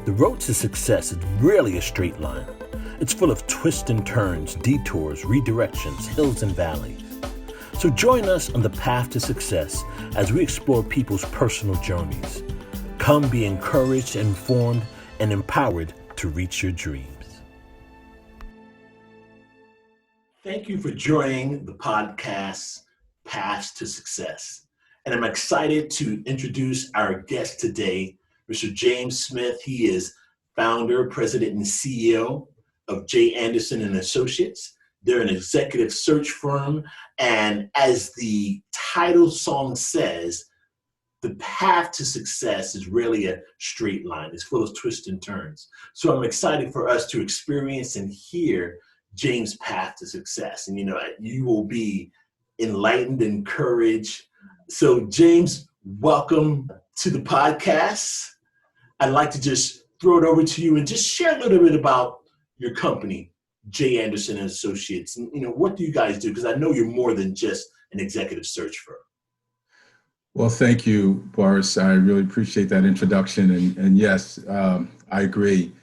The road to success is rarely a straight line. It's full of twists and turns, detours, redirections, hills and valleys. So join us on the path to success as we explore people's personal journeys. Come be encouraged, informed, and empowered to reach your dreams. Thank you for joining the podcast Path to Success. And I'm excited to introduce our guest today, Mr. James Smith. He is founder, president, and CEO of J. Anderson and Associates. They're an executive search firm. And as the title song says, the path to success is really a straight line. It's full of twists and turns. So I'm excited for us to experience and hear James' path to success. And you will be enlightened, encouraged. So James, welcome to the podcast. I'd like to just throw it over to you and just share a little bit about your company, J. Anderson and Associates. And, what do you guys do? Because I know you're more than just an executive search firm. Well, thank you, Boris. I really appreciate that introduction. And yes, I agree.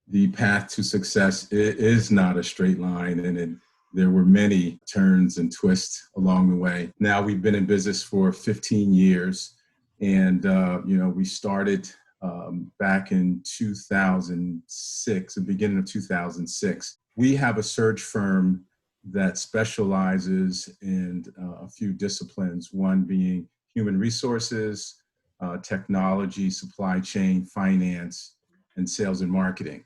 The path to success is not a straight line, and there were many turns and twists along the way. Now we've been in business for 15 years, and we started back in 2006, the beginning of 2006. We have a search firm that specializes in a few disciplines, one being human resources, technology, supply chain, finance, and sales and marketing.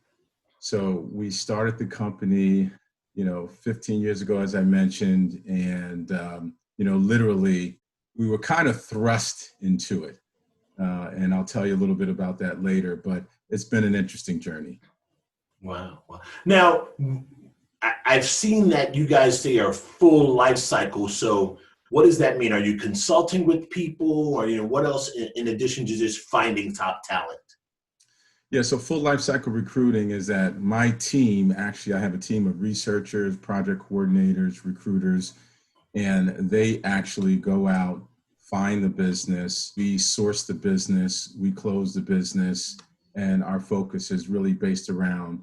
So we started the company, 15 years ago, as I mentioned, and, literally we were kind of thrust into it. And I'll tell you a little bit about that later, but it's been an interesting journey. Wow. Now, I've seen that you guys say are full life cycle. So what does that mean? Are you consulting with people, or, what else in addition to just finding top talent? Yeah, so full life cycle recruiting is that my team, actually I have a team of researchers, project coordinators, recruiters, and they actually go out, find the business, we source the business, we close the business, and our focus is really based around,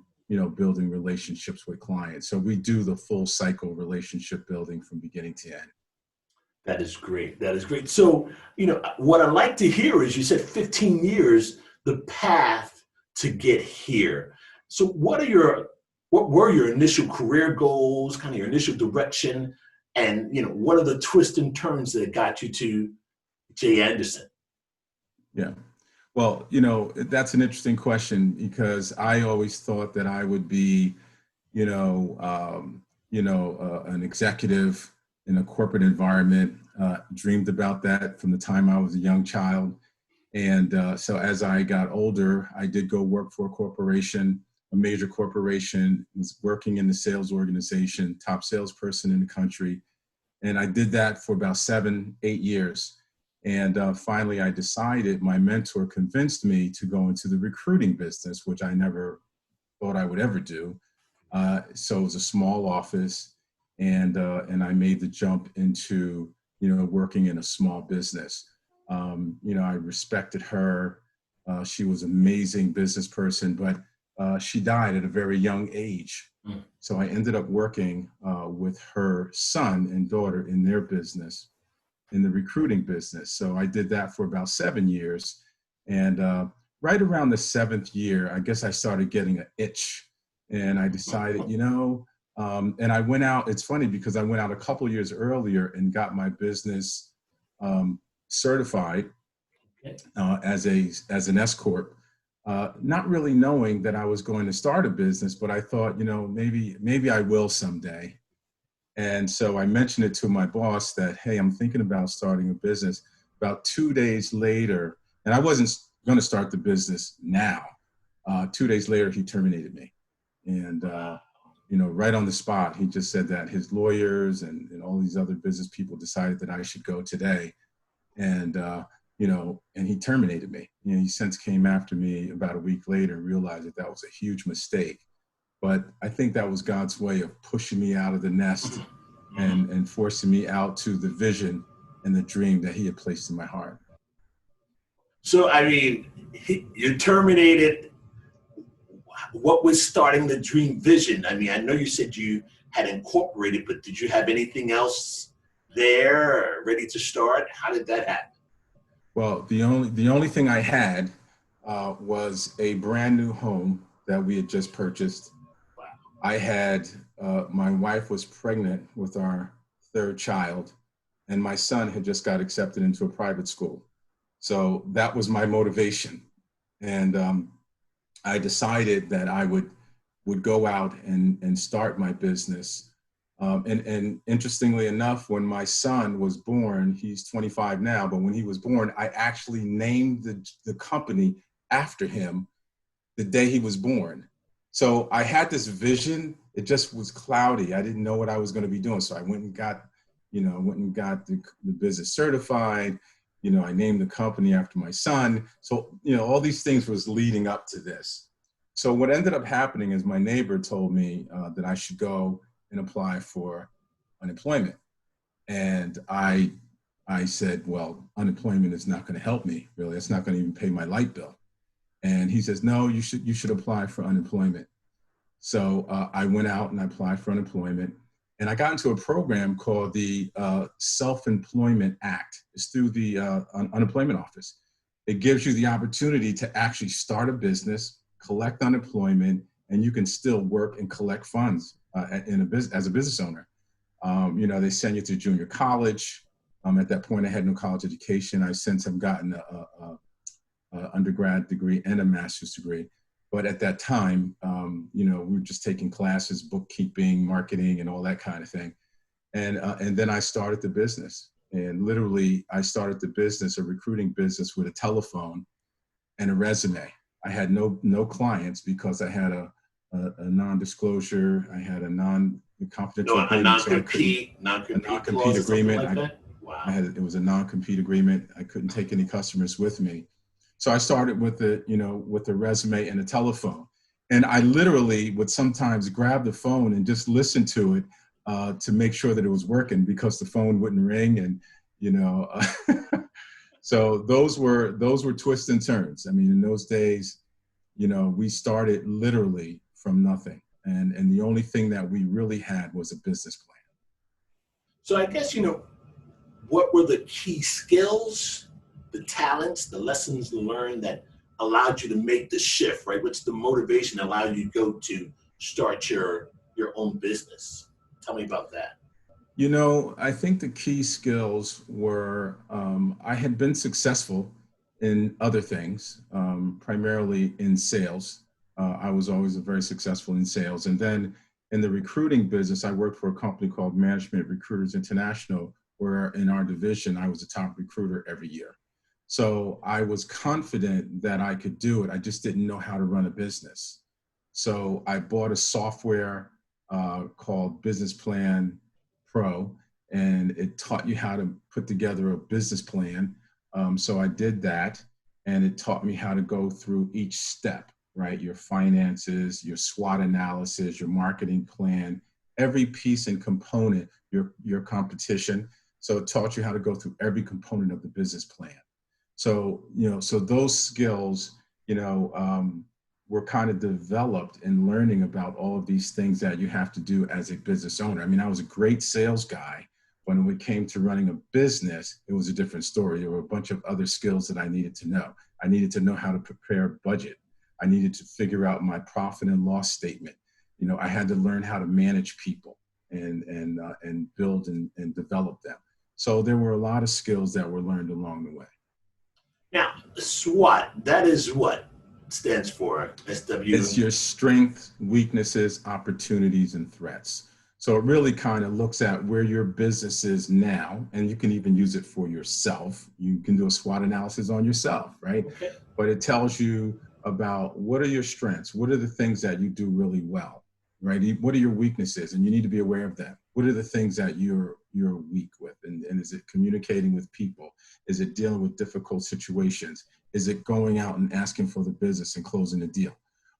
building relationships with clients. So we do the full cycle relationship building from beginning to end. That is great. That is great. So, what I'd like to hear is you said 15 years, the path to get here. So what were your initial career goals, kind of your initial direction, and what are the twists and turns that got you to J. Anderson? Yeah. Well, that's an interesting question, because I always thought that I would be, an executive in a corporate environment, dreamed about that from the time I was a young child. And so as I got older, I did go work for a corporation, a major corporation, was working in the sales organization, top salesperson in the country. And I did that for about 7-8 years. And finally, I decided, my mentor convinced me to go into the recruiting business, which I never thought I would ever do. So it was a small office, and I made the jump into, working in a small business. I respected her. She was an amazing business person, but she died at a very young age. So I ended up working with her son and daughter in their business, in the recruiting business. So I did that for about 7 years. And right around the 7th year, I guess I started getting an itch. And I decided, and I went out. It's funny because I went out a couple years earlier and got my business certified as an S Corp, not really knowing that I was going to start a business, but I thought, maybe I will someday. And so I mentioned it to my boss that, hey, I'm thinking about starting a business. About 2 days later, and I wasn't going to start the business now. 2 days later, he terminated me. And, right on the spot, he just said that his lawyers and all these other business people decided that I should go today. And, and he terminated me. He since came after me about a week later and realized that was a huge mistake. But I think that was God's way of pushing me out of the nest and forcing me out to the vision and the dream that he had placed in my heart. So, you're terminated what was starting the dream vision? I mean, I know you said you had incorporated, but did you have anything else there ready to start? How did that happen? Well, the only thing I had was a brand new home that we had just purchased. Wow. I had my wife was pregnant with our third child, and my son had just got accepted into a private school. So that was my motivation, and I decided that I would go out and start my business. And interestingly enough, when my son was born, he's 25 now, but when he was born, I actually named the company after him the day he was born. So I had this vision. It just was cloudy. I didn't know what I was going to be doing. So I went and got, the business certified. I named the company after my son. So, all these things was leading up to this. So what ended up happening is my neighbor told me that I should go and apply for unemployment. And I said, well, unemployment is not going to help me, really. It's not going to even pay my light bill. And he says, no, you should apply for unemployment. So I went out and I applied for unemployment. And I got into a program called the Self-Employment Act. It's through the unemployment office. It gives you the opportunity to actually start a business, collect unemployment, and you can still work and collect funds as a business owner. They send you to junior college. At that point, I had no college education. I since have gotten a undergrad degree and a master's degree. But at that time, we were just taking classes, bookkeeping, marketing, and all that kind of thing. And then I started the business. And literally, I started the business, a recruiting business, with a telephone and a resume. I had no clients because I had a non-disclosure. I had a non-confidential No, a agreement. non-compete clause or something like that? Wow. It was a non-compete agreement. I couldn't take any customers with me. So I started with the resume and a telephone. And I literally would sometimes grab the phone and just listen to it to make sure that it was working, because the phone wouldn't ring. And, so those were twists and turns. I mean, in those days, we started literally from nothing. And the only thing that we really had was a business plan. So I guess, what were the key skills, the talents, the lessons learned that allowed you to make the shift, right? What's the motivation that allowed you to go to start your own business? Tell me about that. I think the key skills were I had been successful in other things, primarily in sales. I was always very successful in sales. And then in the recruiting business, I worked for a company called Management Recruiters International, where in our division, I was the top recruiter every year. So I was confident that I could do it. I just didn't know how to run a business. So I bought a software called Business Plan Pro, and it taught you how to put together a business plan. So I did that, and it taught me how to go through each step, right? Your finances, your SWOT analysis, your marketing plan, every piece and component, your competition. So it taught you how to go through every component of the business plan. So, so those skills, were kind of developed in learning about all of these things that you have to do as a business owner. I mean, I was a great sales guy. When it came to running a business, it was a different story. There were a bunch of other skills that I needed to know. I needed to know how to prepare a budget. I needed to figure out my profit and loss statement. I had to learn how to manage people and build and develop them. So there were a lot of skills that were learned along the way. Now, SWOT, that is what stands for SW. It's your strengths, weaknesses, opportunities, and threats. So it really kind of looks at where your business is now, and you can even use it for yourself. You can do a SWOT analysis on yourself, right? Okay. But it tells you about what are your strengths, what are the things that you do really well, right? What are your weaknesses, and you need to be aware of them. What are the things that you're weak with, and is it communicating with people? Is it dealing with difficult situations? Is it going out and asking for the business and closing the deal?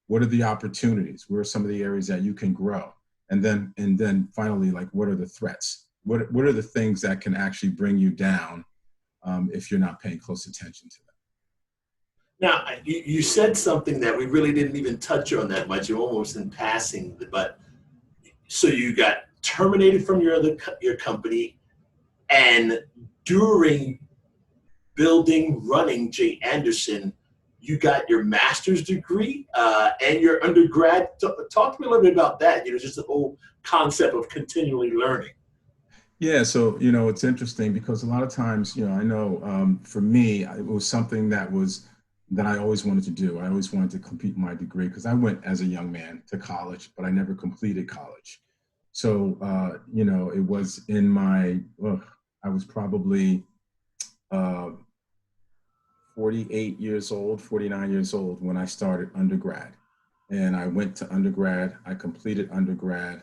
What are the opportunities? Where are some of the areas that you can grow? And then finally, like, what are the threats? What are the things that can actually bring you down if you're not paying close attention to them? Now, you said something that we really didn't even touch on that much, almost in passing. But so you got terminated from your company, and during building running J. Anderson, you got your master's degree and your undergrad. Talk to me a little bit about that. Just the whole concept of continually learning. Yeah, so it's interesting because a lot of times, I know for me, it was something that I always wanted to do. I always wanted to complete my degree because I went as a young man to college, but I never completed college. So it was in I was probably uh, 48 years old, 49 years old when I started undergrad. And I went to undergrad, I completed undergrad,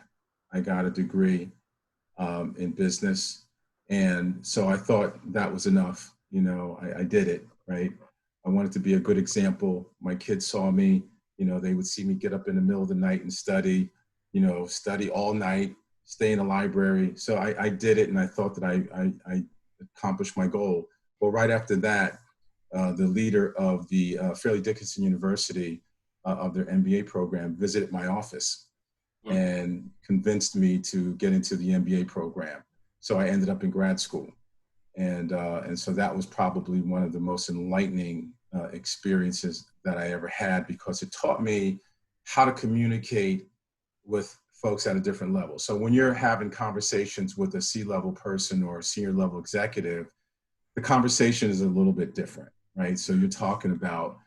I got a degree in business. And so I thought that was enough. I did it, right? I wanted to be a good example. My kids saw me, they would see me get up in the middle of the night and study, study all night, stay in the library. So I did it, and I thought that I accomplished my goal. Well, right after that, the leader of the Fairleigh Dickinson University of their MBA program visited my office and convinced me to get into the MBA program. So I ended up in grad school. And so that was probably one of the most enlightening experiences that I ever had, because it taught me how to communicate with folks at a different level. So when you're having conversations with a C-level person or a senior level executive, the conversation is a little bit different, right? So you're talking about,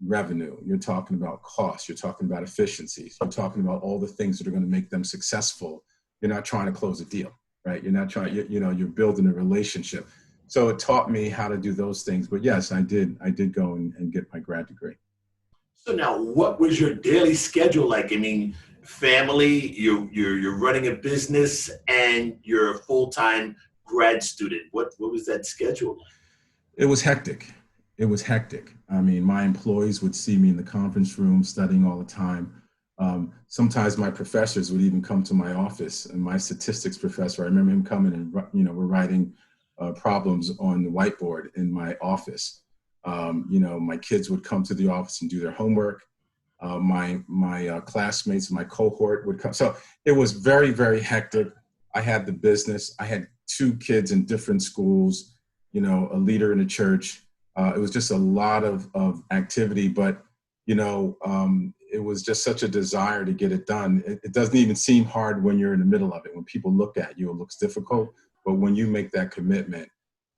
revenue, you're talking about costs, you're talking about efficiencies, you're talking about all the things that are going to make them successful. You're not trying to close a deal, right? You're not trying, you're building a relationship. So it taught me how to do those things. But yes, I did go and get my grad degree. So now, what was your daily schedule like? I mean, family, you're running a business, and you're a full-time grad student. What was that schedule like? It was hectic. It was hectic. I mean, my employees would see me in the conference room studying all the time. Sometimes my professors would even come to my office, and my statistics professor, I remember him coming and, we're writing problems on the whiteboard in my office. My kids would come to the office and do their homework. My classmates, my cohort would come. So it was very, very hectic. I had the business. I had two kids in different schools, a leader in a church. It was just a lot of activity, but, it was just such a desire to get it done. It doesn't even seem hard when you're in the middle of it. When people look at you, it looks difficult. But when you make that commitment,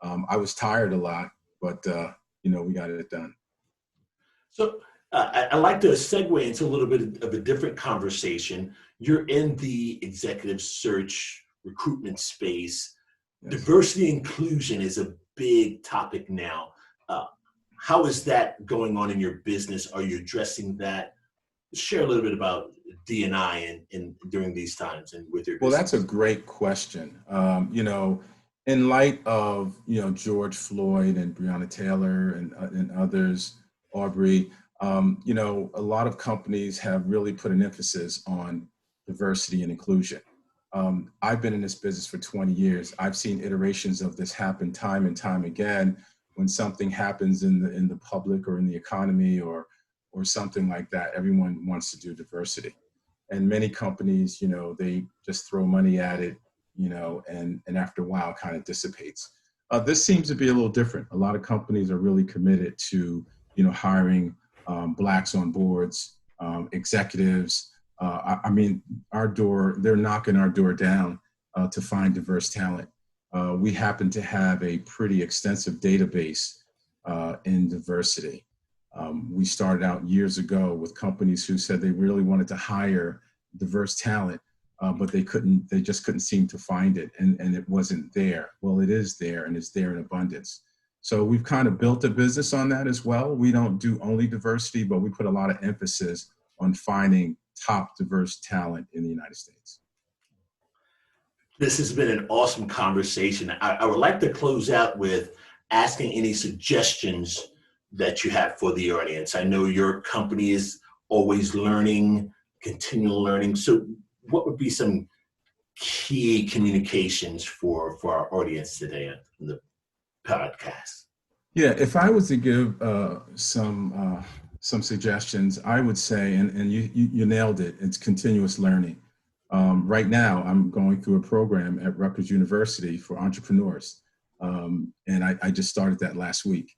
I was tired a lot, but, we got it done. So I like to segue into a little bit of a different conversation. You're in the executive search recruitment space. Yes. Diversity inclusion is a big topic now. Uh, how is that going on in your business? Are you addressing that? Share a little bit about D&I in during these times and with your Well, business. that's a great question. In light of, George Floyd and Breonna Taylor and others, Aubrey, a lot of companies have really put an emphasis on diversity and inclusion. I've been in this business for 20 years. I've seen iterations of this happen time and time again. When something happens in the public or in the economy or something like that, everyone wants to do diversity. And many companies, they just throw money at it, and after a while kind of dissipates. This seems to be a little different. A lot of companies are really committed to, hiring Blacks on boards, executives. I mean, they're knocking our door down to find diverse talent. We happen to have a pretty extensive database in diversity. We started out years ago with companies who said they really wanted to hire diverse talent, but they just couldn't seem to find it, and it wasn't there. Well, it is there, and it's there in abundance. So we've kind of built a business on that as well. We don't do only diversity, but we put a lot of emphasis on finding top diverse talent in the United States. This has been an awesome conversation. I would like to close out with asking any suggestions that you have for the audience. I know your company is always learning, continual learning. So what would be some key communications for our audience today on the podcast? Yeah, if I was to give some suggestions, I would say, and you nailed it. It's continuous learning. Right now, I'm going through a program at Rutgers University for entrepreneurs, and I just started that last week.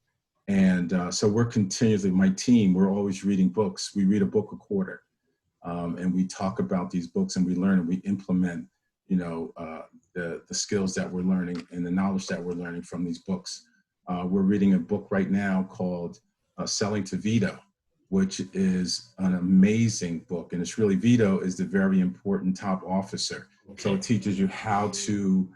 And so we're continuously, my team, we're always reading books. We read a book a quarter, and we talk about these books, and we learn and we implement, the skills that we're learning and the knowledge that we're learning from these books. We're reading a book right now called Selling to Vito, which is an amazing book. And it's really, Vito is the very important top officer. Okay. So it teaches you how to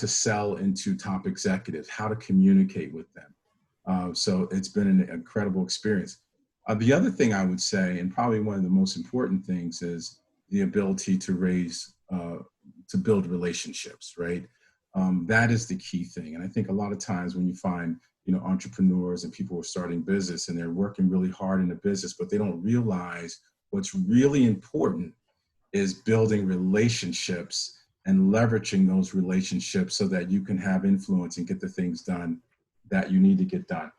sell into top executives, how to communicate with them. So it's been an incredible experience. The other thing I would say, and probably one of the most important things, is the ability to build relationships, right? That is the key thing. And I think a lot of times when you find, entrepreneurs and people who are starting business and they're working really hard in the business, but they don't realize what's really important is building relationships and leveraging those relationships so that you can have influence and get the things done that you need to get done.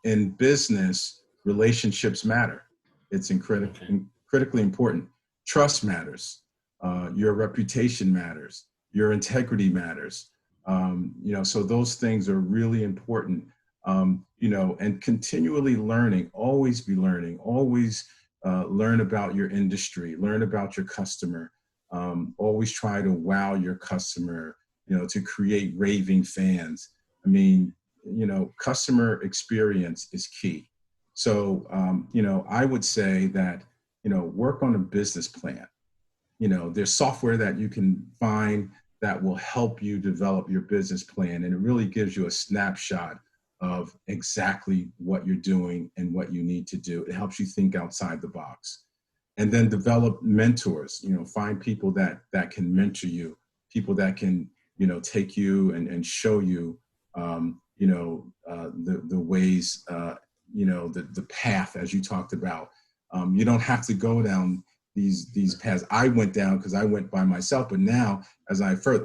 In business, relationships matter. It's critically important. Trust matters. Your reputation matters. Your integrity matters. So those things are really important. And continually learning, always be learning, always learn about your industry, learn about your customer, always try to wow your customer, to create raving fans. I mean, customer experience is key. So, I would say that, work on a business plan. There's software that you can find that will help you develop your business plan. And it really gives you a snapshot of exactly what you're doing and what you need to do. It helps you think outside the box. And then develop mentors, find people that can mentor you, people that can, take you and show you, the ways, the path, as you talked about. You don't have to go down these paths I went down because I went by myself. But now,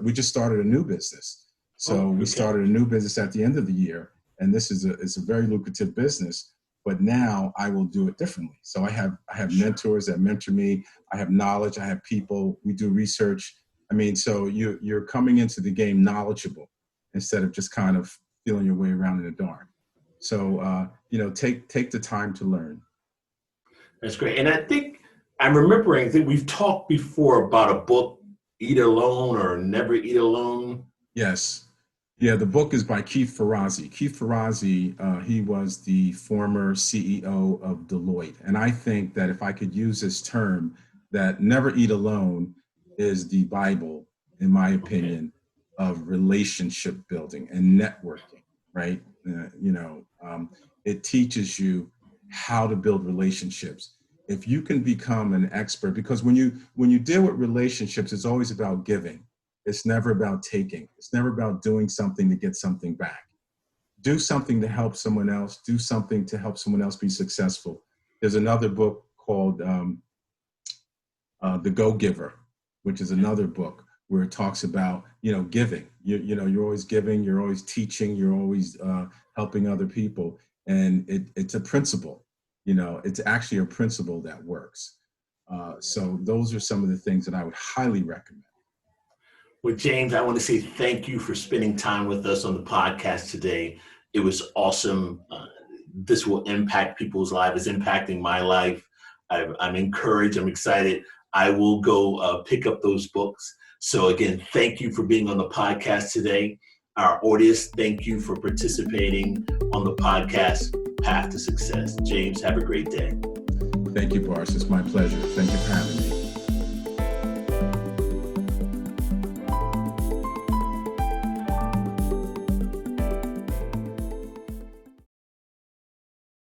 we just started a new business. So we started a new business at the end of the year, and this is a very lucrative business. But now I will do it differently. So I have mentors that mentor me. I have knowledge. I have people. We do research. I mean, so you're coming into the game knowledgeable instead of just kind of feeling your way around in the dark. So take the time to learn. That's great. And I think I'm remembering that we've talked before about a book, Eat Alone or Never Eat Alone. Yes. Yeah, the book is by Keith Ferrazzi. Keith Ferrazzi, he was the former CEO of Deloitte. And I think that if I could use this term, that Never Eat Alone is the Bible, in my opinion, of relationship building and networking, right? It teaches you how to build relationships. If you can become an expert, because when you deal with relationships, it's always about giving. It's never about taking. It's never about doing something to get something back. Do something to help someone else. Do something to help someone else be successful. There's another book called The Go-Giver, which is another book where it talks about, giving. You're always giving, you're always teaching, you're always helping other people. And it's a principle. It's actually a principle that works. So those are some of the things that I would highly recommend. Well, James, I want to say thank you for spending time with us on the podcast today. It was awesome. This will impact people's lives. It's impacting my life. I'm encouraged. I'm excited. I will go pick up those books. So again, thank you for being on the podcast today. Our audience, thank you for participating on the podcast Path to Success. James, have a great day. Thank you, Boris. It's my pleasure. Thank you for having me.